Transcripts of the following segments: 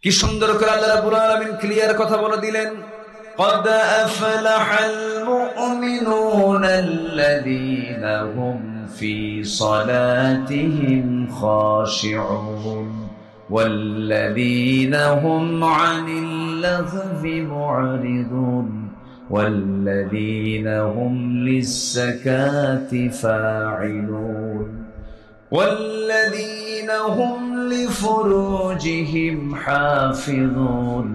কি সুন্দর করে আল্লাহ রাব্বুল আলামিন ক্লিয়ার কথা বলে দিলেন, قد أفلح المؤمنون الذين هم في صلاتهم خاشعون والذين هم عن اللغو معرضون والذين هم للزكاة فاعلون والذين هم لفروجهم حافظون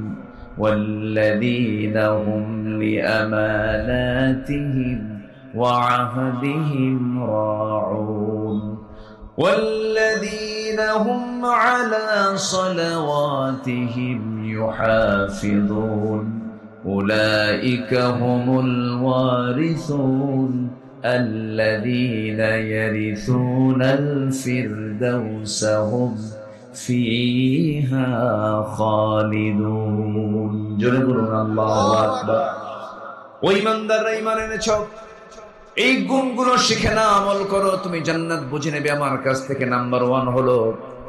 والذين هم لأماناتهم وعهدهم راعون والذين هم على صلواتهم يحافظون أولئك هم الوارثون الذين يرثون الفردوس هم فيها خالدون জোরে বলুন আল্লাহু আকবার। ওই ইমানদাররা ঈমান এনেছো, এই গুণগুলো শিখে না আমল করো, তুমি জান্নাত বুঝে নেবে আমার কাছ থেকে। নাম্বার 1 হলো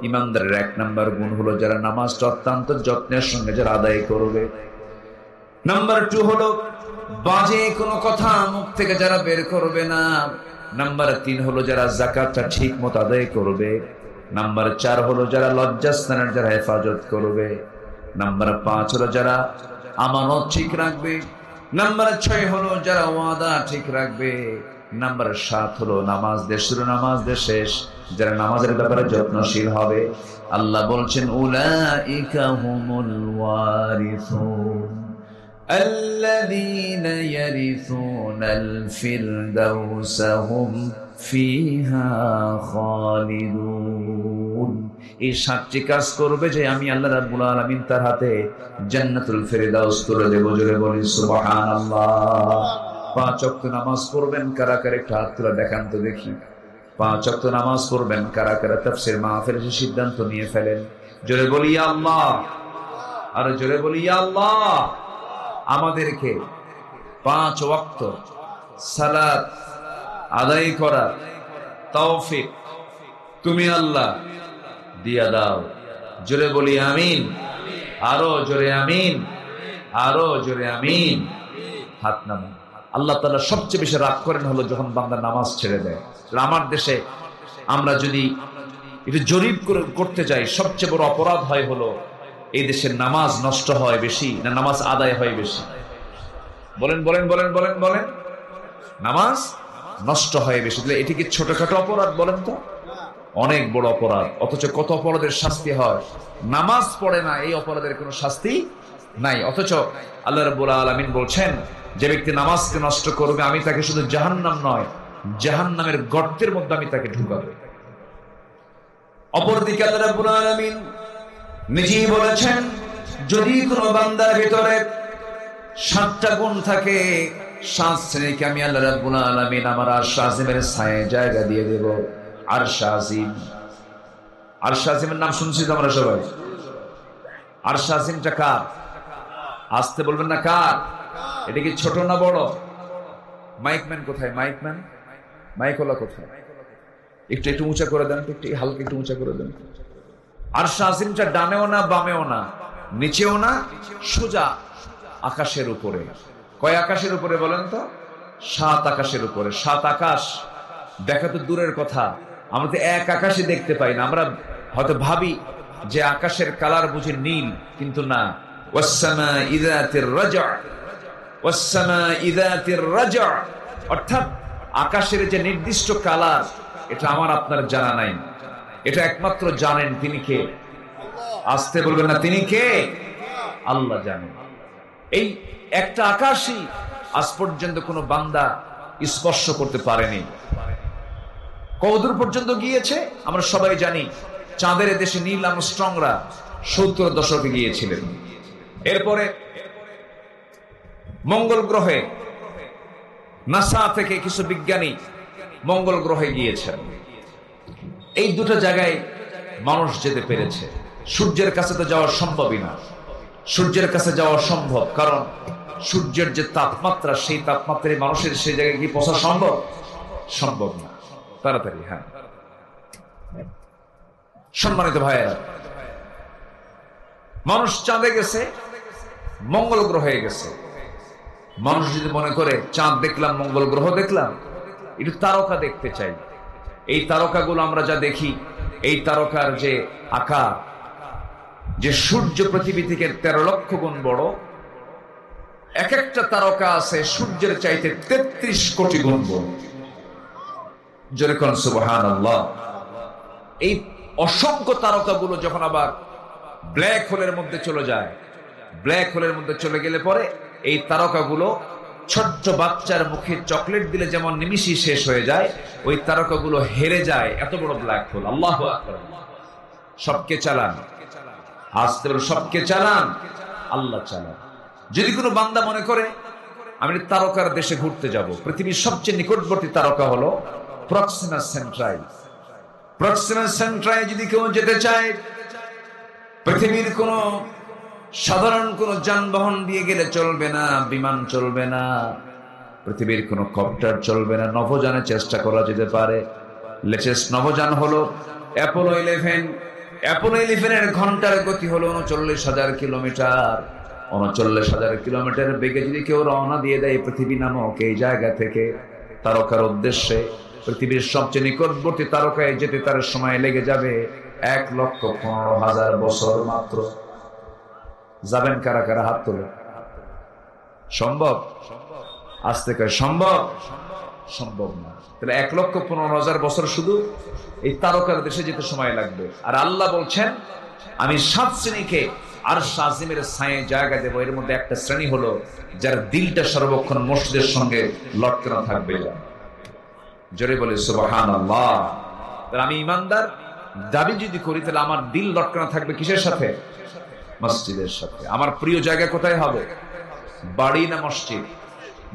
ইমানদারের 1 নাম্বার গুণ হলো যারা নামাজটা অত্যন্ত যত্নের সঙ্গে যারা আদায় করবে। নাম্বার 2 হলো বাজে কোনো কথা মুখ থেকে যারা বের করবে না। নাম্বার 3 হলো যারা যাকাতটা ঠিক মতো আদায় করবে। নাম্বার 4 হলো যারা লজ্জাস্থানের যারা হেফাজত করবে। নাম্বার 5 হলো যারা আমানত ঠিক রাখবে। নাম্বার 6 হলো যারা ওয়াদা ঠিক রাখবে। নাম্বার 7 হলো নামাজ দিয়ে শুরু নামাজ দিয়ে শেষ, যারা নামাজের ব্যাপারে যত্নশীল হবে। আল্লাহ বলছেন উলাইকা হুমুল ওয়ারিসুন الذين يرثون الفردوس هم فيها خالدون। এই 7টি কাজ করবে যে আমি আল্লাহ রাব্বুল আলামিন তার হাতে জান্নাতুল ফেরদাউস তুলে দেব। জোরে বলি সুবহানাল্লাহ। 5 ওয়াক্ত নামাজ পড়বেন কারা কারা, একটু হাত তুলে দেখান তো দেখি। 5 ওয়াক্ত নামাজ পড়বেন কারা কারা, তাফসীর মাহফিলে সিদ্ধান্ত নিয়ে ফেলেন। জোরে বলি ইয়া আল্লাহ, আর জোরে বলি ইয়া আল্লাহ। আমাদেরকে 5 ওয়াক্ত সালাত আদায় করার তৌফিক তুমি আল্লাহ দিয়া দাও। জোরে বলি আমিন, আরো জোরে আমিন, আরো জোরে আমিন। হাত নামান। আল্লাহ তাআলা সবচেয়ে বেশি রাগ করেন হলো যখন বান্দা নামাজ ছেড়ে দেয়। আমার দেশে আমরা যদি একটু জরিপ করতে যাই, সবচেয়ে বড় অপরাধ হয় হলো এই দেশের নামাজ নষ্ট হয় বেশি না নামাজ আদায় হয় বেশি? বলেন বলেন বলেন বলেন বলেন। নামাজ নষ্ট হয় বেশি। এটি কি ছোটখাটো অপরাধ? বলেন তো, অনেক বড় অপরাধ। অথচ কত অপরাধের শাস্তি হয়। নামাজ পড়ে না এই অপরাধের কোনো শাস্তি নাই। অথচ আল্লাহ রাব্বুল আলামিন বলছেন যে ব্যক্তি নামাজকে নষ্ট করবে আমি তাকে শুধু জাহান্নাম নয় জাহান্নামের গর্তের মধ্যে আমি তাকে ঢুকাবো। অপরদিকে আল্লাহ রাব্বুল আলামিন নিজেই বলেছেন যদি কোনো বান্দার ভিতরে 7টা গুণ থাকে, 7 শ্রেণীকে আমি আল্লাহ রাব্বুল আলামিন আমার আরশ আজিমের ছায়ায় জায়গা দিয়ে দেব। আরশ আজিম, আরশ আজিমের নাম শুনছি তো আমরা সবাই। আরশ আজিমটা কার? আসতে বলবেন না কার? এটা কি ছোট না বড়? মাইকম্যান কোথায়? মাইকম্যান, মাইকওয়ালা কোথায়? একটু একটু উঁচা করে দেন, একটু হালকা একটু উঁচা করে দেন। আরশ আজিমটা ডানেও না বামেও না নিচেও না, সোজা আকাশের উপরে। কয় আকাশের উপরে বলেন তো? 7 আকাশের উপরে। 7 আকাশ দেখা তো দূরের কথা, আমরা তো এক আকাশে দেখতে পাই না। আমরা হয়তো ভাবি যে আকাশের কালার বুঝি নীল, কিন্তু না। ওয়াসসামাই যাতির রাজা, ওয়াসসামাই যাতির রাজা, অর্থাৎ আকাশের যে নির্দিষ্ট কালার এটা আমার আপনার জানা নাই। এটা একমাত্র জানেন তিনি কে? আসতে বলবেন না, তিনি কে? আল্লাহ জানেন। এই একটা আকাশই আজ পর্যন্ত কোনো বান্দা স্পর্শ করতে পারেনি। কতদূর পর্যন্ত গিয়েছে আমরা সবাই জানি। চাঁদের দেশে নীল আর্মস্ট্রংরা 70 দশকে গিয়েছিলেন। এরপরে মঙ্গল গ্রহে নাসা থেকে কিছু বিজ্ঞানী মঙ্গল গ্রহে গিয়েছেন। এই দুটো জায়গায় মানুষ যেতে পেরেছে। সূর্যের কাছে তো যাওয়া সম্ভবই না। সূর্যের কাছে যাওয়া সম্ভব, কারণ সূর্যের যে তাপমাত্রা, সেই তাপমাত্রায় মানুষের সেই জায়গায় কি পৌঁছা সম্ভব? সম্ভব না। তাড়াতাড়ি, হ্যাঁ। সম্মানিত ভাইয়েরা, মানুষ চাঁদে গেছে, মঙ্গল গ্রহে গেছে। মানুষ যদি মনে করে চাঁদ দেখলাম, মঙ্গল গ্রহ দেখলাম, একটু তারকা দেখতে চাই। এই তারকাগুলো আমরা যা দেখি, এই তারকার যে আকার, যে সূর্য পৃথিবী থেকে 13 লক্ষ গুণ বড়, এক একটা তারকা আছে সূর্যের চাইতে 33 কোটি গুণ বড়। যেরকম সুবহানাল্লাহ। এই অসংখ্য তারকাগুলো যখন আবার ব্ল্যাক হোলের মধ্যে চলে যায়, ব্ল্যাক হোলের মধ্যে চলে গেলে পরে এই তারকাগুলো ছোট্ট বাচ্চার মুখে চকলেট দিলে যেমন নিমিষেই শেষ হয়ে যায়, ওই তারকাগুলো হেরে যায়। এত বড় ব্ল্যাক হোল। আল্লাহু আকবার। সবকে চালান, আসতে বলে সবকে চালান, আল্লাহ চালান। যদি কোনো বান্দা মনে করে আমি তারকার দেশে ঘুরতে যাব, পৃথিবীর সবচেয়ে নিকটবর্তী তারকা হলো প্রক্সিমা সেন্ট্রাই। প্রক্সিমা সেন্ট্রাই যদি কেউ যেতে চায়, পৃথিবীর কোন সাধারণ কোন যানবাহন দিয়ে গেলে চলবে না, বিমান চলবে না, পৃথিবীর কোন কপ্টার চলবে না, নভোযানে চেষ্টা করা যেতে পারে। লেটেস্ট নভোযান হলো অ্যাপোলো 11। অ্যাপোলো 11 এর ঘন্টার গতি হলো 39,000 কিলোমিটার। 39,000 কিলোমিটার বেগে যদি কেউ রওনা দিয়ে দেয় পৃথিবী নামক এই জায়গা থেকে তারকার উদ্দেশ্যে, পৃথিবীর সবচেয়ে নিকটবর্তী তারকায় যেতে তার সময় লেগে যাবে 1,15,000 বছর মাত্র। যাবেন কারা কারা? হাত তোলে। সম্ভব? আসতে কয় সম্ভব? সম্ভব না। তাহলে 1,15,000 বছর শুধু এই তারকার দেশে যেতে সময় লাগবে। আর আল্লাহ বলছেন আমি 7 শ্রেণীকে আরশ আজিমের ছায়ে জায়গা দেব। এর মধ্যে একটা শ্রেণী হলো যার দিলটা সর্বক্ষণ মসজিদের সঙ্গে লটকানো থাকবে। জোরে বলে সুবহানাল্লাহ। তাহলে আমি ইমানদার দাবি যদি করি, তাহলে আমার দিল লটকানো থাকবে কিসের সাথে? মসজিদের সাথে। আমার প্রিয় জায়গা কোথায় হবে? বাড়ি না মসজিদ?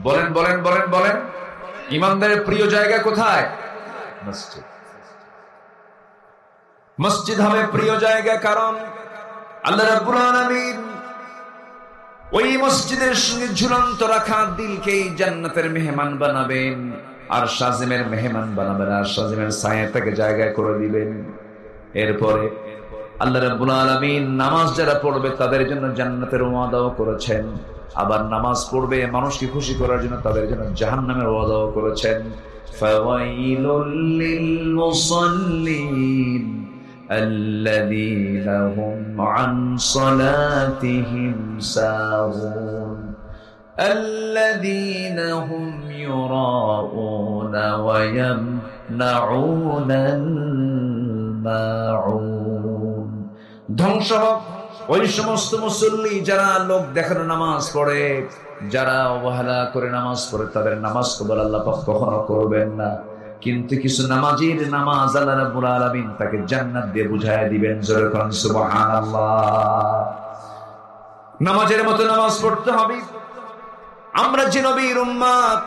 বলেন বলেন বলেন বলেন। ইমানদারের প্রিয় জায়গা কোথায়? মসজিদ। মসজিদ হবে প্রিয় জায়গা, কারণ আল্লাহ রাব্বুল আলামিন ওই মসজিদের সঙ্গে ঝুলন্ত রাখা দিলকেই জান্নাতের মেহমান বানাবেন, আর শাজিমের মেহমান বানাবেন, আর শাজিমের ছায়াটাকে জায়গায় করে দিবেন। এরপরে আল্লাহ রাব্বুল আলামিন নামাজ যারা পড়বে তাদের জন্য জান্নাতের ওয়াদাও করেছেন। আবার নামাজ পড়বে মানুষকে খুশি করার জন্য তাদের জন্য জাহান্নামের ওয়াদাও করেছেন। ফাওয়াইলুল লিল মুসাল্লিন আল্লাযীনা হুম আন সালাতিহিম সাহুন আল্লাযীনা হুম ইউরাউনা ওয়া ইয়ামনাউনাল মাউন। ধ্বংস হোক ওই সমস্ত মুসল্লি যারা লোক দেখানো নামাজ পড়ে, যারা অবহেলা করে নামাজ পড়ে, তাদের নামাজ কবুল আল্লাহ পাক কখনো করবেন না। কিন্তু কিছু নামাজীর নামাজ আল্লাহ রাব্বুল আলামিন তাকে জান্নাত দিয়ে বুঝায় দিবেন। জোরে বলেন সুবহানাল্লাহ। নামাজের মতো নামাজ পড়তে হবে। আমরা যে নবীর উম্মত,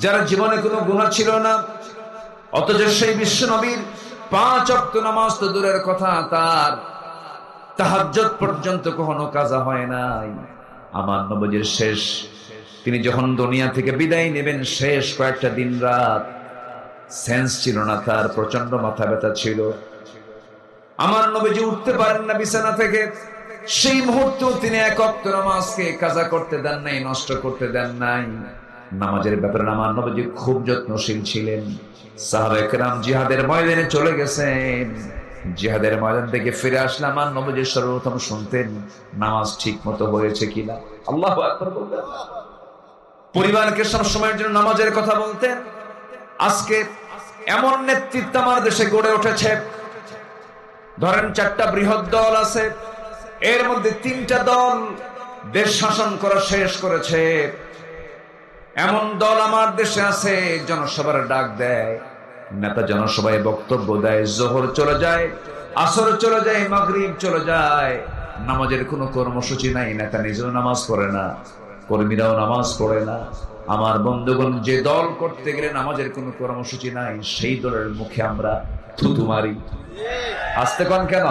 যারা জীবনে কোনো গুনাহ ছিল না, অথচ সেই বিশ্ব নবীর 5 ওয়াক্ত নামাজ তো দূরের কথা, তার তাহাজ্জুদ পর্যন্ত কখনো কাজা হয় নাই। আমার নবীর শেষ, তিনি যখন দুনিয়া থেকে বিদায় নেবেন, শেষ কয়েকটা দিন রাত সেন্স ছিল না, তার প্রচন্ড মাথা ব্যথা ছিল। আমার নবীজি উঠতে পারেন না বিছানা থেকে। সেই মুহূর্তেও তিনি 1 ওয়াক্ত নামাজকে কাজা করতে দেন নাই, নষ্ট করতে দেন নাই। নামাজের ব্যাপারে আমার নবীজি খুব যত্নশীল ছিলেন। সাহাবায়ে কেরাম জিহাদের ময়দানে চলে গেছেন, জিহাদের ময়দান থেকে ফিরে আসলে আমার নবীজি সর্বপ্রথম শুনতেন নামাজ ঠিক মতো হয়েছে কিনা। আল্লাহু আকবার বলতেন। পরিবারকে সব সময়ের জন্য নামাজের কথা বলতেন। আজকে এমন নেতৃত্ব আমার দেশে গড়ে উঠেছে, ধরেন 4টা বৃহৎ দল আছে, এর মধ্যে 3টা দল দেশ শাসন করা শেষ করেছে। এমন দল আমার দেশে আছে জনসভার ডাক দেয়, নেতা জনসভায় বক্তব্য দেয়, জোহর চলে যায়, আসর চলে যায়, মাগরিব চলে যায়, নামাজের কোনো কর্মসূচি নাই। নেতা নিজেও নামাজ পড়ে না, কর্মীরাও নামাজ পড়ে না। আমার বন্ধুগণ, যে দল করতে গেলে নামাজের কোনো কর্মসূচি নাই, সেই দলের মুখে আমরা থুতু মারি। আসতে কোন কেন?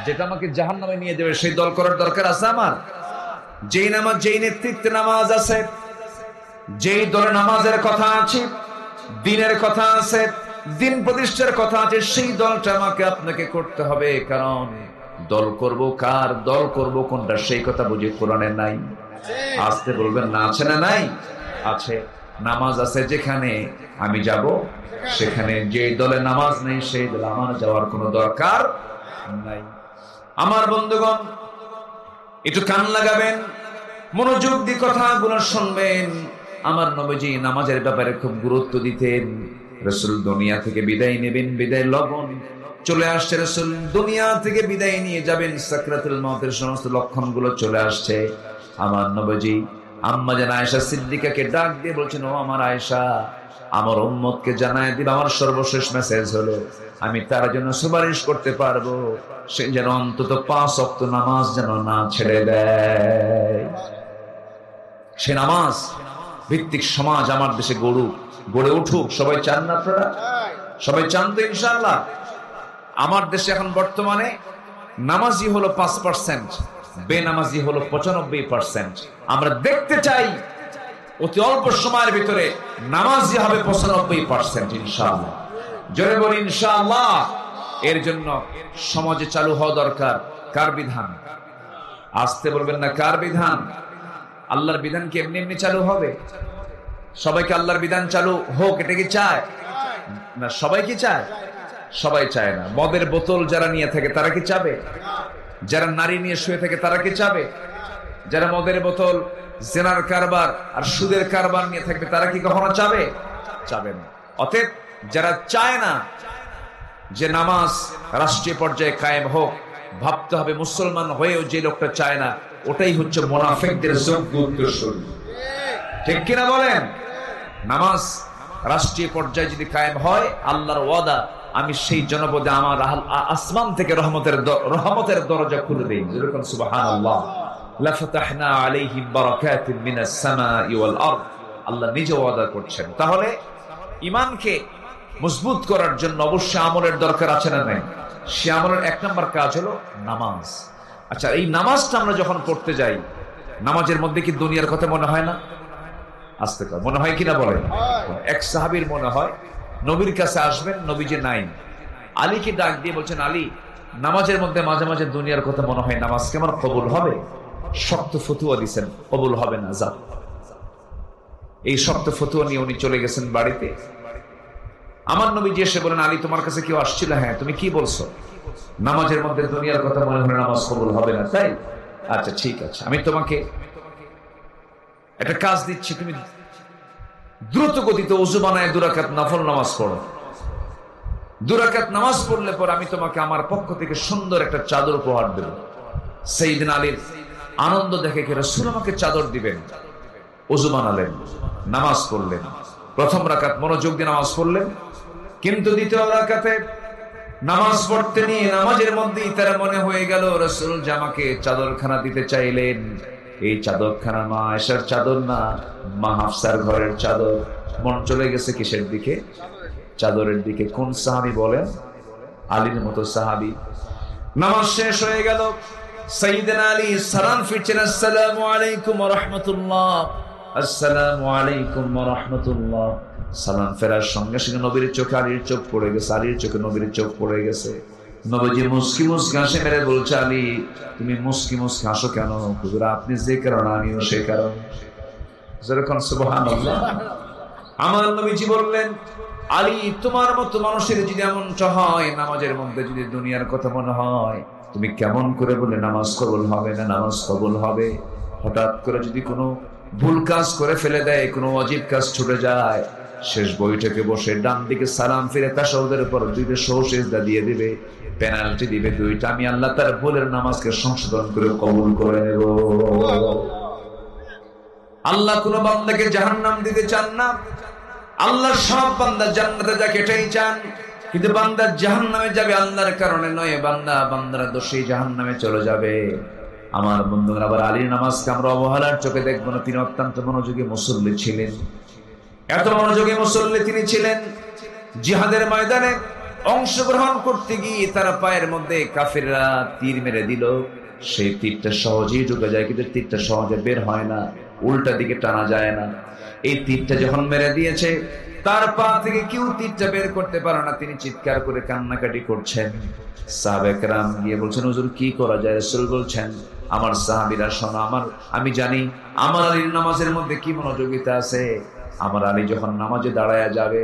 যেটা আমাকে জাহান্নামে নিয়ে যাবে সেই দল করার দরকার আছে আমার? যেই নামাজ, যেই নেতৃত্বে নামাজ আছে, যেই দলে নামাজের কথা আছে, দিনের কথা আছে, দিন প্রতিষ্ঠার কথা আছে, সেই দলটা আমাকে আপনাকে করতে হবে। কারণ দল করব কার, দল করব কোনটা, সেই কথা বুঝি কোরআনে নাই? আসতে বলবেন না, আছে না নাই? আছে। নামাজ আছে যেখানে আমি যাব সেখানে, যে দলে নামাজ নেই সেই দলে আমার যাওয়ার কোনো দরকার নাই। আমার বন্ধুগণ, একটু কান লাগাবেন, মনোযোগ দিয়ে কথাগুলো শুনবেন। আমার নবীজি নামাজের ব্যাপারে খুব গুরুত্ব দিতেন। রাসূল দুনিয়া থেকে বিদায় নেবেন, বিদায় লগন চলে আসছে। রাসূল দুনিয়া থেকে বিদায় নিয়ে যাবেন, সাকরাতুল মউতের সমস্ত লক্ষণগুলো চলে আসছে। আমার নবীজি আম্মা জান আয়েশা সিদ্দিকাকে ডাক দিয়ে বলছেন, ও আমার আয়েশা, আমার উম্মতকে জানায় দিবা আমার সর্বশেষ মেসেজ হলো আমি তার জন্য সুপারিশ করতে পারবো, সে যেন অন্তত 5 ওয়াক্ত নামাজ যেন না ছেড়ে দেয়। সে নামাজ ভিত্তিক সমাজ আমার দেশে গড়ে উঠুক। সবাই চান না আপনারা? সবাই চান তো ইনশাআল্লাহ? আমার দেশে এখন বর্তমানে নামাজি হলো 5%, বেনামাজি হলো 95%। আমরা দেখতে চাই অতি অল্প সময়ের ভিতরে নামাজি হবে 95% ইনশাআল্লাহ। জোরে বলি ইনশাআল্লাহ। এর জন্য সমাজে চালু হওয়া দরকার কার বিধান? আসতে বলবেন না, কার বিধান? আল্লাহর বিধান কি এমনি এমনি চালু হবে? সবাইকে আল্লাহর বিধান চালু হোক এটা কি চায় না? সবাই কি চায়? সবাই চায় না। মদের বোতল যারা নিয়ে থাকে তারা কি চাবে? যারা নারী নিয়ে শুয়ে থাকে তারা কি চাবে? যারা মদের বোতল, জেনার কারবার আর সুদের কারবার নিয়ে থাকবে তারা কি কখনো চাবে? চাবে না। অতএব যারা চায় না যে নামাজ রাষ্ট্রীয় পর্যায়ে কায়েম হোক, ভাবতে হবে মুসলমান হয়েও যে লোকটা চায় না, ওটাই হচ্ছে মুনাফিকদের যোগ্য উত্তরসূরি। ঠিক কিনা বলেন? নামাজ রাষ্ট্রীয় পর্যায়ে যদি কায়েম হয়, আল্লাহর ওয়াদা, আমি সেই জনপদে আমার আসমান থেকে রহমতের দরজা খুলে দেই। যেরকম সুবহানাল্লাহ, লাফাতাহনা আলাইহিম বারাকাতিন মিনাস সামাই ওয়াল আরদ, আল্লাহ নিজে ওয়াদা করছেন। তাহলে ঈমানকে মজবুত করার জন্য অবশ্যই আমলের দরকার আছে না নাই? সে আমলের 1 নম্বর কাজ হলো নামাজ। আচ্ছা, এই নামাজটা আমরা যখন পড়তে যাই, নামাজের মধ্যে কি দুনিয়ার কথা মনে হয় না? আসতে কর, মনে হয় কিনা বলেন? এক সাহাবীর মনে হয় নবীর কাছে আসবেন, নবীজি নাই। আলীকে ডাক দিয়ে বলছেন, আলী, নামাজের মধ্যে মাঝে মাঝে দুনিয়ার কথা মনে হয়, নামাজ কেমন কবুল হবে? শক্ত ফতুয়া দিছেন, কবুল হবে না, যা। এই শক্ত ফতুয়া নিয়ে উনি চলে গেছেন বাড়িতে। আমার নবীজি এসে বলেন, আলী, তোমার কাছে কেউ আসছিল? হ্যাঁ। তুমি কি বলছো? নামাজের মধ্যে দুনিয়ার কথা মনে হলে নামাজ কবুল হবে না, তাই? আচ্ছা ঠিক আছে, আমি তোমাকে একটা কাজ দিচ্ছি, তুমি দ্রুত গতিতে ওযু বানায় 2 রাকাত নফল নামাজ পড়ো। 2 রাকাত নামাজ পড়লে পর আমি তোমাকে আমার পক্ষ থেকে সুন্দর একটা চাদর উপহার দেব। সাইয়েদনা আলীর আনন্দ দেখে কি রাসূল আমাকে চাদর দিবেন। ওযু বানালেন, নামাজ পড়লেন। প্রথম রাকাত মনোযোগ দিয়ে নামাজ পড়লেন, কিন্তু দ্বিতীয় রাকাতে নামাজ পড়তে নিয়ে নামাজের মধ্যেই তার মনে হয়ে গেল রাসূল যে আমাকে চাদরখানা দিতে চাইলেন। এই চাদরখানা মা আয়েশার চাদর না, মা হাফসার ঘরের চাদর। মন চলে গেছে কিসের দিকে? চাদরের দিকে। কোন সাহাবী বলেন? আলীর মতো সাহাবী। নামাজ শেষ হয়ে গেল, সাইয়েদনা আলী সালাম ফিরছেন, আসসালামু আলাইকুম ওয়া রাহমাতুল্লাহ, আসসালামু আলাইকুম ওয়া রাহমাতুল্লাহ। সালাম ফেরার সঙ্গে সঙ্গে নবীর চোখে আলীর চোখ পড়ে গেছে, আলীর চোখে নবীর চোখ পড়ে গেছে। নবীজি মুস্কি মুস্কি হাসি মেরে বলছে, আলী, তুমি মুস্কি মুস্কি হাসো কেন? হুজুর, আপনি যে কারণ আমিও সেই কারণ। যেরকম সুবহানাল্লাহ। আমার নবীজি বললেন, আলী, তোমার মতো মানুষের যদি এমন হয়, নামাজের মধ্যে যদি দুনিয়ার কথা মনে হয়, তুমি কেমন করে বলে নামাজ কবুল হবে না? নামাজ কবুল হবে। হঠাৎ করে যদি কোনো ভুল কাজ করে ফেলে দেয়, কোনো অজীব কাজ ছুটে যায়, শেষ বৈঠকে বসে ডান দিকে সালাম ফিরে তাশাহুদের উপর 2টা সহসিজদা দিয়ে দিবে, পেনাল্টি দিবে 2টা। আমি আল্লাহ তার ভুলের নামাজকে সংশোধন করে কবুল করে নেব। আল্লাহ কোন বান্দাকে জাহান্নাম দিতে চান না। আল্লাহ সব বান্দা জান্নাতে যাকে এটাই চান, কিন্তু বান্দা জাহান্নামে যাবে আল্লাহর কারণে নয়, বান্দারা দোষী জাহান্নামে চলে যাবে। আমার বন্ধুরা, আবার আলীর নামাজকে আমরা অবহেলার চোখে দেখবো না। তিনি অত্যন্ত মনোযোগী মুসল্লি ছিলেন। এত মনোযোগী মুসল্লি তিনি ছিলেন, জিহাদের ময়দানে অংশগ্রহণ করতে গিয়ে তারা পায়ের মধ্যে কাফিররা তীর মেরে দিল। সেই তীরটা সহজেই ঢুকে যায়, কিন্তু তীরটা সহজে বের হয় না, উল্টা দিকে টানা যায় না। এই তীরটা যখন মেরে দিয়েছে, তার পা থেকে কেউ তীরটা বের করতে পারে না, তিনি চিৎকার করে কান্নাকাটি করছেন। সাহাবায়ে কেরাম গিয়ে বলছেন, হুজুর কি করা যায়? রাসূল বলছেন, আমার সাহাবীরা শোনো, আমি জানি আমার আলীর নামাজের মধ্যে কি মনোযোগিতা আছে। আমার আলী যখন নামাজে দাঁড়ায়া যাবে,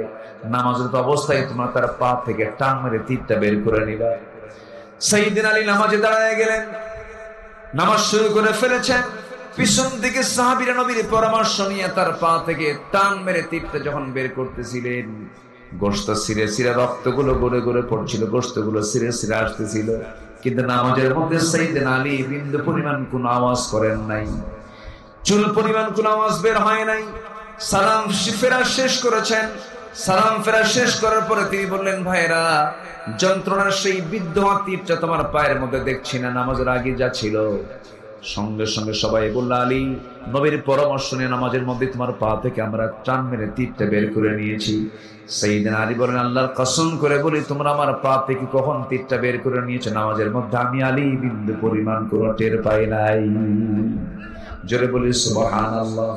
নামাজের অবস্থায় তোমরা তার পা থেকে টান মেরে তীরটা বের করে নিবা। সাইয়েদনা আলী নামাজে দাঁড়ায় গেলেন, নামাজ শুরু করে ফেলেছেন। পিছন থেকে সাহাবীরা নবীর পরামর্শ নিয়ে তার পা থেকে টান মেরে তীরটা যখন বের করতেছিলেন, গোশত ছিঁড়ে ছিঁড়ে রক্তগুলো গড়ে গড়ে পড়ছিল, গোশতগুলো ছিঁড়ে ছিঁড়ে আসতেছিল, কিন্তু নামাজের মধ্যে সাইয়েদনা আলী বিন্দু পরিমাণ কোনো আওয়াজ করেন নাই, চুল পরিমাণ কোনো আওয়াজ বের হয় নাই। সালাম ফেরা শেষ করেছেন। সালাম ফেরা শেষ করার পরে তিনি বললেন, ভাইরা, যন্ত্রণার সেই বিদ্যমান তীরটা তোমার পায়ের মধ্যে দেখছি না, নামাজের আগে যা ছিল। সঙ্গে সঙ্গে সবাই বলল, আলী, নবীর পরামর্শ নিয়ে নামাজের মধ্যে তোমার পা থেকে আমরা টান মেরে তীরটা বের করে নিয়েছি। সাইয়েদনা আলী বলেন, আল্লাহর কসম করে বলি, তোমরা আমার পা থেকে কখন তীরটা বের করে নিয়েছো নামাজের মধ্যে আমি আলী বিন্দু পরিমাণ কোনো টের পাই নাই। জোরে বলি সুবহানাল্লাহ,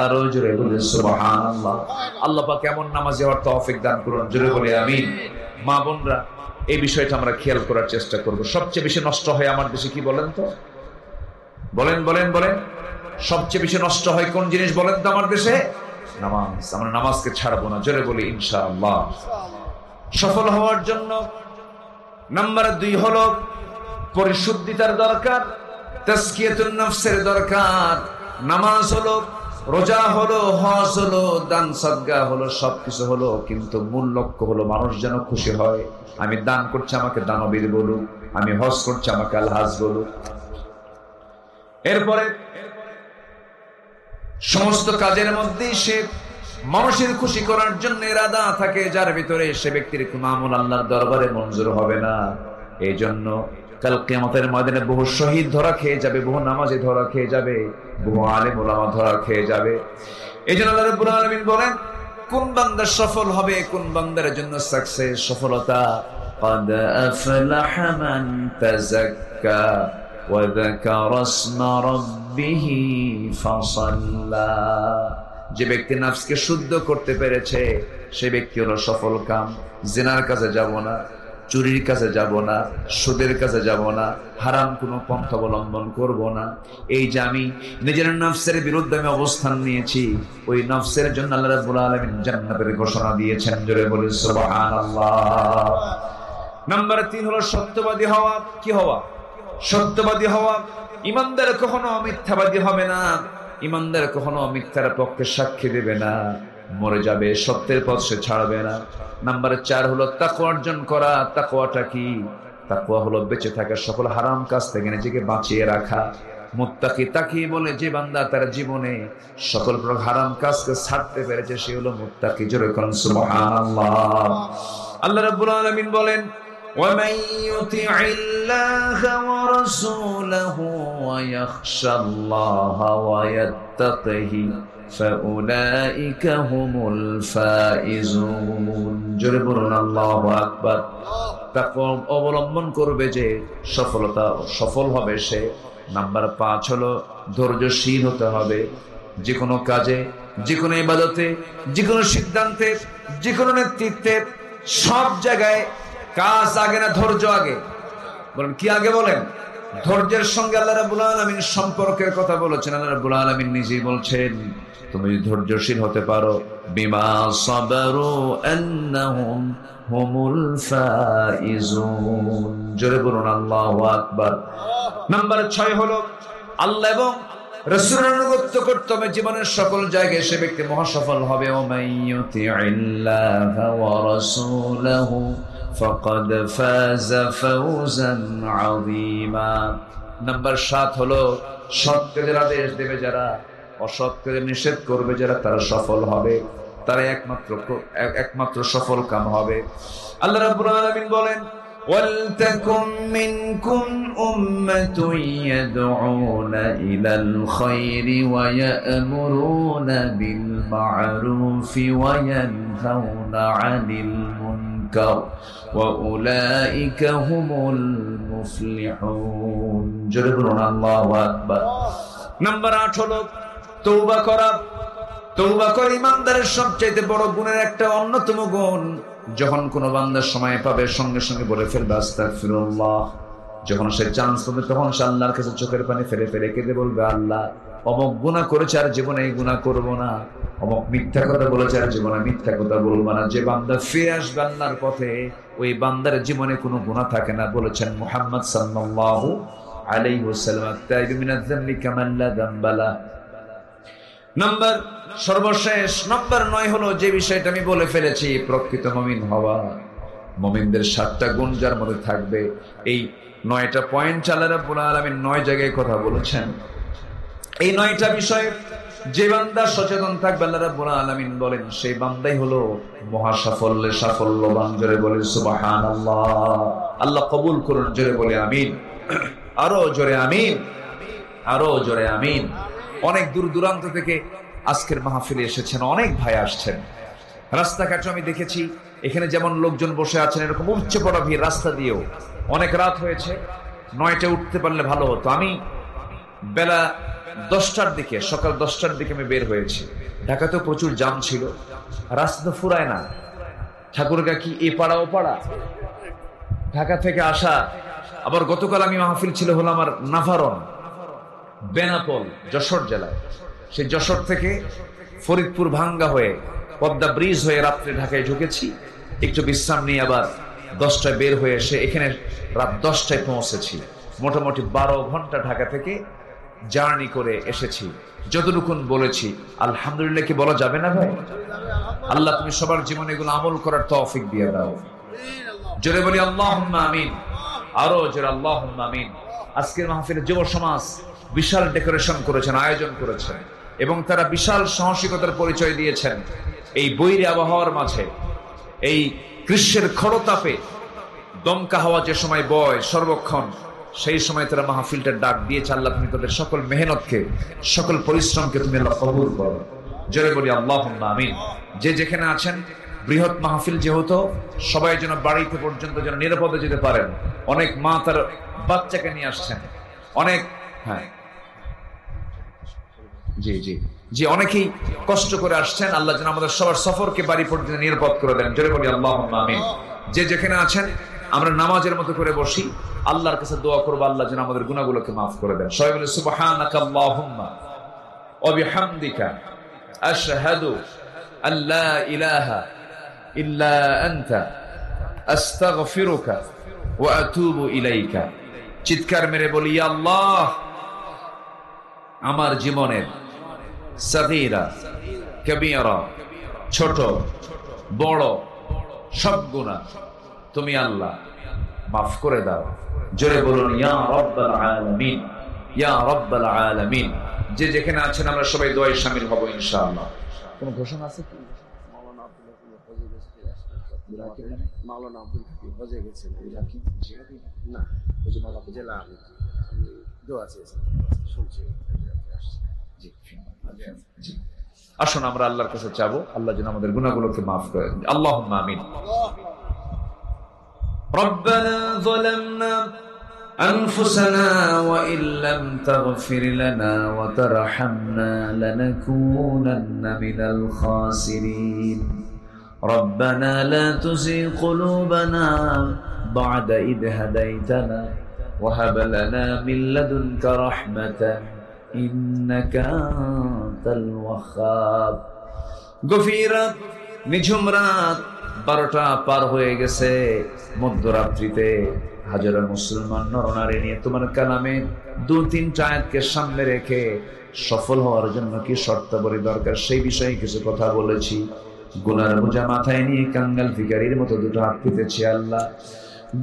আরো জোরে বলি সুবহানাল্লাহ। আল্লাহ পাক এমন নামাজে হওয়ার তৌফিক দান করুন, জোরে বলি আমিন। মা বোনরা, এই বিষয়টা আমরা খেয়াল করার চেষ্টা করব। সবচেয়ে বেশি নষ্ট হয় আমার দেশে কি বলেন তো? বলেন বলেন বলেন, সবচেয়ে বেশি নষ্ট হয় কোন জিনিস বলেন তো আমার দেশে? নামাজ। আমরা নামাজকে ছাড়বো না, জোরে বলি ইনশাআল্লাহ। সফল হওয়ার জন্য নাম্বার 2 হলো পরিশুদ্ধিতার দরকার, তাজকিয়াতুন নফসের দরকার। নামাজ হলো, রোজা হলো, হজ হলো, দান সাদকা হলো, সবকিছু হলো, কিন্তু মূল লক্ষ্য হলো মানুষ যেন খুশি হয়। আমি দান করছি আমাকে দানবীর বলুক, আমি হজ করছি আমাকে আলহাজ বলুক। এরপরে সমস্ত কাজের মধ্যে সে মানুষের খুশি করার জন্য ইরাদা থাকে যার ভিতরে, সে ব্যক্তির কোনো আমল আল্লাহর দরবারে মঞ্জুর হবে না। এই জন্য কাল কিয়ামতের ময়দানে বহু শহীদ ধরা খেয়ে যাবে, বহু নামাজি ধরা খেয়ে যাবে, বহু আলেম ওলামা ধরা খেয়ে যাবে। এই জন্য আল্লাহ রাব্বুল আলামিন বলেন, কোন বান্দা সফল হবে, কোন বান্দার জন্য সাকসেস, সফলতা। قد أفلح من تزكى وذكر اسم ربه فصلى। যে ব্যক্তি নফসকে শুদ্ধ করতে পেরেছে সে ব্যক্তি হলো সফল কাম। জিনার কাছে যাব না, চুরির কাছে যাব না, সুদের কাছে যাব না, হারাম কোনো পন্থা অবলম্বন করব না। এই যে আমি নিজের নফসের বিরুদ্ধে আমি অবস্থান নিয়েছি, ওই নফসের জন্য আল্লাহ রাব্বুল আলামিন জান্নাতের ঘোষণা দিয়েছেন, জোরে বলি সুবহানাল্লাহ। নাম্বার 3 হলো সত্যবাদী হওয়া। কি হওয়া? সত্যবাদী হওয়া। ইমানদার কখনো মিথ্যাবাদী হবে না, ইমানদার কখনো মিথ্যার পক্ষে সাক্ষী দেবে না, মরে যাবে, সত্যের পথ সে ছাড়বে না। নাম্বার 4 হলো তাকওয়া অর্জন করা। তাকওয়াটা কি? তাকওয়া হলো বেঁচে থাকা সকল হারাম কাজ থেকে নিজেকে বাঁচিয়ে রাখা। মুত্তাকি তাকি বলে যে বান্দা তার জীবনে সকল প্রকার হারাম কাজকে ছাড়তে পেরেছে সে হলো মুত্তাকি। জোরে কোন সুবহানাল্লাহ। আল্লাহ রাব্বুল আলামিন বলেন, وَمَن يُطِعِ اللَّهَ وَرَسُولَهُ وَيَخْشَ اللَّهَ وَيَتَّقِهِ فَأُولَئِكَ هُمُ الْفَائِزُونَ। জোরে বলুন আল্লাহু আকবার। তাকওয়া অবলম্বন করবে যে সফল হবে সে। নাম্বার 5 হলো ধৈর্যশীল হতে হবে। যে কোনো কাজে, যে কোনো ইবাদতে, যে কোনো সিদ্ধান্তে, যে কোনো নেতৃত্বে, সব জায়গায় কাজ আগে না ধৈর্য আগে? বলেন কি আগে? বলেন। ধৈর্যের সঙ্গে আল্লাহ রাব্বুল আলামিন সম্পর্কের কথা বলেছেন। আল্লাহ রাব্বুল আলামিন নিজেই বলছেন, তুমি ধৈর্যশীল হতে পারো, বিমা সাবারু আন্নাহুম হুমুল ফাইজুন। জোরে বলুন আল্লাহু আকবার। নাম্বার 6 হলো আল্লাহ এবং রাসূলের আনুগত্য করতে হবে জীবনের সকল জায়গায়, সে ব্যক্তি মহাসফল হবে। ও মাইয়ুতিইল্লাহা ওয়া রাসূলাহু ফাকাদ ফাযা ফাওজান আযীমা। নাম্বার 7 হলো সৎ কাজের আদেশ দেবে যারা, অসৎ কাজের নিষেধ করবে যারা, তারা সফল হবে, তারা একমাত্র সফল কাম হবে। আল্লাহ রাব্বুল আলামিন বলেন, وَلْتَكُن مِّنكُمْ أُمَّةٌ يَدْعُونَ إِلَى الْخَيْرِ وَيَأْمُرُونَ بِالْمَعْرُوفِ وَيَنْهَوْنَ عَنِ الْمُنكَرِ وَأُولَئِكَ هُمُ الْمُفْلِحُونَ। জোরে বলুন আল্লাহু আকবার। নাম্বার 8 হলো তওবা করা। তওবা করে ইমানদারের সবচেয়ে বড় গুণের একটা অন্যতম গুণ, যখন কোনো বান্দা সময় পাবে সঙ্গে সঙ্গে বলে ফেলবে আস্তাগফিরুল্লাহ। যখন সে চান্স পাবে তখন সে আল্লাহর কাছে চোখের পানি ফেলে ফেলে কেঁদে বলবে, আল্লাহ অমুক গুনাহ করেছে আর জীবনে এই গুনাহ করব না, অমুক মিথ্যা কথা বলেছে আর জীবনে মিথ্যা কথা বলবো না। যে বান্দা ফিরে আসবে আল্লাহর পথে, ওই বান্দার জীবনে কোনো গুনাহ থাকে না। বলেছেন মুহাম্মদ সাল্লাল্লাহু আলাইহি ওয়াসাল্লাম, আত-তাইবু মিনাজ যামবি কামান লা যামবা লাহ। নাম্বার সর্বশেষ নাম্বার 9 হলো যে বিষয়টা আমি বলে ফেলেছি, প্রকৃত মুমিন হওয়া। মুমিনদের 7টা গুণ যার মধ্যে থাকবে। এই 9টা পয়েন্ট আল্লাহ রাব্বুল আলামিন 9 জায়গায় কথা বলেছেন। এই 9টা বিষয়ে যে বান্দা সচেতন থাকবে, আল্লাহ রাব্বুল আলামিন বলেন সেই বান্দাই হলো মহা সাফল্যে সাফল্যবান। জোরে বলে সুবহানাল্লাহ। আল্লাহ কবুল করুন, জোরে বলে আমিন। আরো জোরে আমিন, আরো জোরে আমিন। অনেক দূর দূরান্ত থেকে আজকের মাহফিলে এসেছেন, অনেক ভাই আসছেন। রাস্তাঘাটে আমি দেখেছি এখানে যেমন লোকজন বসে আছেন, এরকম উচ্চ পড়া ভিড় রাস্তা দিয়েও। অনেক রাত হয়েছে, 9টায় উঠতে পারলে ভালো হতো। আমি বেলা 10টার দিকে, সকাল 10টার দিকে আমি বের হয়েছি। ঢাকাতেও প্রচুর জাম ছিল, রাস্তা তো ফুরায় না। ঠাকুরগা কি এ পাড়া ও পাড়া, ঢাকা থেকে আসা। আবার গতকাল আমি মাহফিল ছিল হলো আমার নাভারন, বেনাপোল, যশোর জেলায়। সেই যশোর থেকে ফরিদপুর ভাঙ্গা হয়ে পদ্মা ব্রিজ হয়ে রাত্রে ঢাকায় ঢুকেছি। একটু বিশ্রাম নিয়ে আবার 10টায় বের হয়ে এসে এখানে রাত 10টায় পৌঁছেছি। মোটামুটি 12 ঘন্টা ঢাকা থেকে জার্নি করে এসেছি। যতটুকুন বলেছি আলহামদুলিল্লাহ কি বলা যাবে না ভাই? আল্লাহ তুমি সবার জীবনে এগুলো আমল করার তৌফিক দিয়ে দাও। জোরে বলি আল্লাহুম্মা আমিন, আরো জোরে আল্লাহুম্মা আমিন। আজকের মাহফিলে যুব সমাজ বিশাল ডেকোরেশন করেছেন, আয়োজন করেছেন এবং তারা বিশাল সাহসিকতার পরিচয় দিয়েছেন। এই বৈরী আবহাওয়ার মাঝে, এই গ্রীষ্মের খরতাপে দমকা হাওয়া যে সময় বয় সর্বক্ষণ, সেই সময় তারা মাহফিলটার ডাক দিয়েছে। আল্লাহ তুমি তাদের সকল মেহনতকে, সকল পরিশ্রমকে তুমি আল্লাহ কবুল করো। জোরে বলি আল্লাহুম্মা আমিন। যে যেখানে আছেন, বৃহৎ মাহফিল যেহেতু, সবাই যেন বাড়িতে পর্যন্ত যেন নিরাপদে যেতে পারেন। অনেক মা তার বাচ্চাকে নিয়ে আসছেন, অনেক, হ্যাঁ জি জি জি, অনেকেই কষ্ট করে আসছেন। আল্লাহ যেন আমাদের সবার সফরকে বাড়ি পর্যন্ত নিরাপদ করে দেন। জোরে বলি আল্লাহুম্মা আমিন। যে যেখানে আছেন, আমরা নামাজের মতো করে বসি, আল্লাহর কাছে দোয়া করব আল্লাহ যেন আমাদের গুনাহগুলোকে মাফ করে দেন। সবাই বলে সুবহানাকা আল্লাহুম্মা ওয়া বিহামদিকা আশহাদু আল্লা ইলাহা ইল্লা আনতা আস্তাগফিরুকা ওয়া আতুবু ইলাইকা। চিৎকার মেরে বলি, ইয়া আল্লাহ, আমার জীবনের সাগীরা কবীরা, ছোট বড় সব গুনাহ তুমি আল্লাহ মাফ করে দাও। জোরে বলুন ইয়া রাব্বাল আলামিন, ইয়া রাব্বাল আলামিন। যে যেখানে আছেন আমরা সবাই দোয়ায় শামিল হব ইনশাআল্লাহ। কোন ঘোষণা আছে কি? মাওলানা আব্দুল হাকিম হজে গেছেন। না, ওই যে মাওলানা জেলা দোয়া চেয়েছেন, শুনছি। জি, আসুন আমরা আল্লাহর কাছে চাবো, আল্লাহ যেন আমাদের গুনাহগুলোকে মাফ করে দেন। আল্লাহুম্মা আমিন। ربنا ظلمنا أنفسنا وإن لم تغفر لنا وترحمنا لنكونن من الخاسرين ربنا لا تزغ قلوبنا بعد إذ هديتنا وهب لنا من لدنك رحمة إنك أنت الوهاب। গভীরাত, নিঝুম রাত, 12টা পার হয়ে গেছে। মধ্যরাত্রিতে হাজারো মুসলমান নরনারী নিয়ে তোমার কালামে 2-3টা আয়াতকে সামনে রেখে সফল হওয়ার জন্য কি শর্তাবলী দরকার সেই বিষয়ে কিছু কথা বলেছি। গুনার বোঝা মাথায় নিয়ে কাঙ্গাল ভিখারির মতো দুটো হাত পেতেছি। আল্লাহ,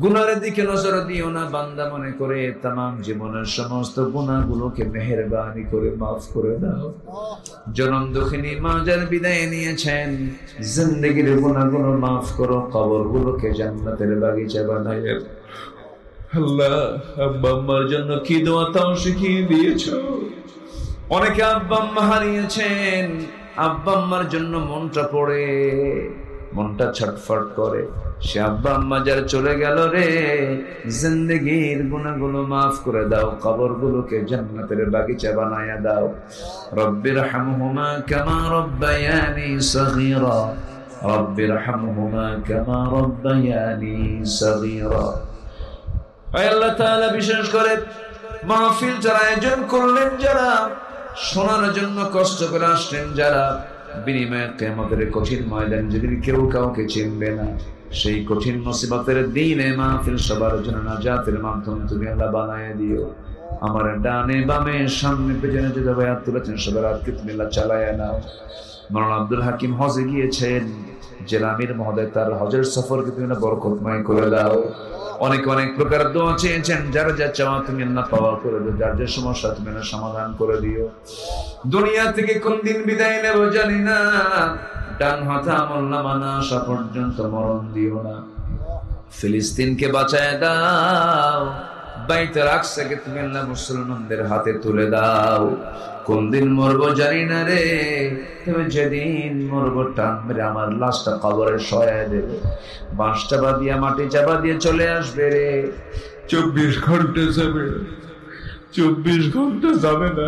গুনার দিকে নজর দিও না, বান্দা মনে করে তামাম জীবনের সমস্ত গুনাহগুলোকে মেহেরবানি করে মাফ করে দাও। জনম দুঃখিনী মা যার বিদায় নিয়েছেন, জিন্দেগির গুনাহগুলো মাফ করো, কবরগুলোকে জান্নাতের বাগিচা বানাইও। আল্লাহ, আব্বা আম্মার জন্য কি দোয়া তাও শিখিয়ে দিয়েছো। অনেকে আব্বা আম্মা হারিয়েছেন, আব্বা আম্মার জন্য মনটা পড়ে। মনটা ছটফট করে। সে আব্বা আম্মা যারা চলে গেল রে, জিন্দেগির গুনাহগুলো মাফ করে দাও, কবরগুলোকে জান্নাতের বাগিচা বানায়া দাও। রব্বিরহামহুমা কামা রব্বায়ানি সগীরা, রব্বিরহামহুমা কামা রব্বায়ানি সগীরা। আল্লাহ তাআলা বিশেষ করে মাহফিল যারা আয়োজন করলেন, যারা শোনার জন্য কষ্ট করে আসলেন, যারা বিনিময়ে কিয়ামতের কঠিন ময়দান যেদিন কেউ কাউকে চিনবে না, সেই কঠিন মুসিবতের দিনে মাহফিল সবার জন্য নাজাতের মাধ্যম তুমি আল্লাহ বানায় দিও। আমার ডানে বামে সামনে পেছনে যে বায়াত তুলেছেন সবার হাতকে তুমি আল্লাহ চালায়া নাও। মাওলানা আব্দুল হাকিম হজে গিয়েছেন, জেলা আমির মহোদয় তার হজের সফরকে তুমি বরকতময় করে দাও। অনেক অনেক প্রকার দোয়া চেয়েছেন, যারা যা চাওয়া তুমি আল্লাহ পাওয়া করে দিও, যার যে সমস্যা তুমি না সমাধান করে দিও। দুনিয়া থেকে কোন দিন বিদায় নেব জানি না, ডান হাতে আমলনামা না আসা পর্যন্ত মরণ দিও না। ফিলিস্তিনকে বাঁচায় দাও, বাইতুল আকসাকে তুমি আল্লাহ মুসলমানদের হাতে তুলে দাও। কোন দিন মরবো জানি না রে, তুমি যেদিন মরবো টান মেরে আমার লাশটা কবরে শোয়া দেবে, বাঁশটা বাঁধিয়ে মাটি চাপা দিয়ে চলে আসবে রে। 24 ঘন্টা যাবে, 24 ঘন্টা যাবে না,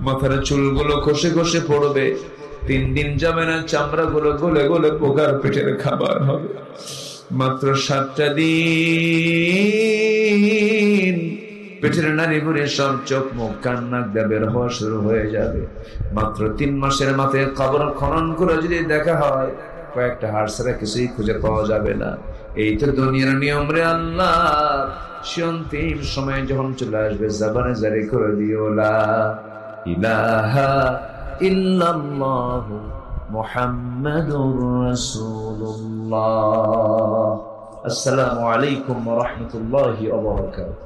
মাথার চুলগুলো খসে খসে পড়বে। 3 দিন যাবে না, চামড়া গুলো গলে গলে পোকার পেটের খাবার হবে। মাত্র 7টা দিন পেটের নারী ঘুরে সব চোখ মুখ কান নাক দিয়ে বের হওয়া শুরু হয়ে যাবে। মাত্র 3 মাসের মাথায় কবর খনন করে যদি দেখা হয়, কয়েকটা হাড় ছাড়া কিছুই খুঁজে পাওয়া যাবে না। এই তো দুনিয়ার নিয়ম রে আল্লাহ। সে অন্তিম সময় যখন চলে আসবে, জবানে জারি করে দিও লা ইলাহা ইল্লাল্লাহু মুহাম্মাদুর রাসূলুল্লাহ। আসসালামু আলাইকুম ওয়া রাহমাতুল্লাহি ওয়া বারাকাতুহু।